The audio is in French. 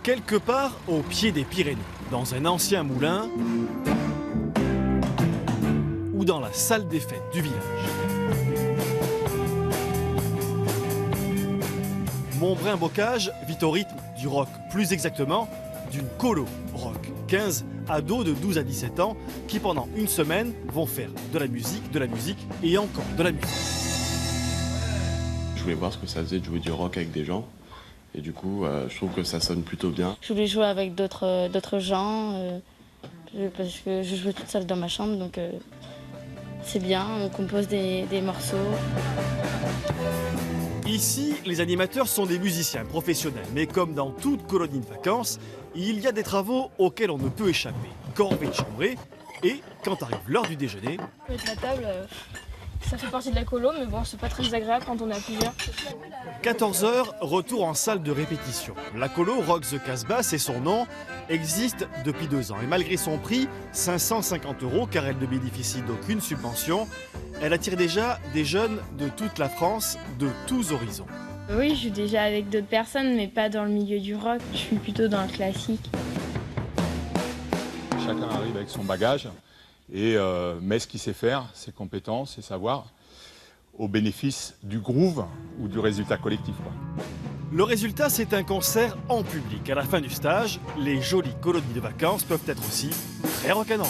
Quelque part au pied des Pyrénées, dans un ancien moulin ou dans la salle des fêtes du village. Montbrun-Bocage vit au rythme du rock, plus exactement d'une colo rock. 15 ados de 12 à 17 ans qui pendant une semaine vont faire de la musique et encore de la musique. Je voulais voir ce que ça faisait de jouer du rock avec des gens. Et du coup, je trouve que ça sonne plutôt bien. Je voulais jouer avec d'autres gens, parce que je jouais toute seule dans ma chambre, donc c'est bien, on compose des morceaux. Ici, les animateurs sont des musiciens professionnels, mais comme dans toute colonie de vacances, il y a des travaux auxquels on ne peut échapper. Corvée de chambrée, et quand arrive l'heure du déjeuner... Mettre la table, ça fait partie de la colo, mais bon, c'est pas très agréable quand on est à plusieurs. 14h, retour en salle de répétition. La colo Rock the Casbah, c'est son nom, existe depuis 2 ans. Et malgré son prix, 550 €, car elle ne bénéficie d'aucune subvention, elle attire déjà des jeunes de toute la France, de tous horizons. Oui, je joue déjà avec d'autres personnes, mais pas dans le milieu du rock. Je suis plutôt dans le classique. Chacun arrive avec son bagage et met ce qu'il sait faire, ses compétences, ses savoirs, au bénéfice du groove ou du résultat collectif, quoi. Le résultat, c'est un concert en public. À la fin du stage, les jolies colonies de vacances peuvent être aussi très rock'n'roll.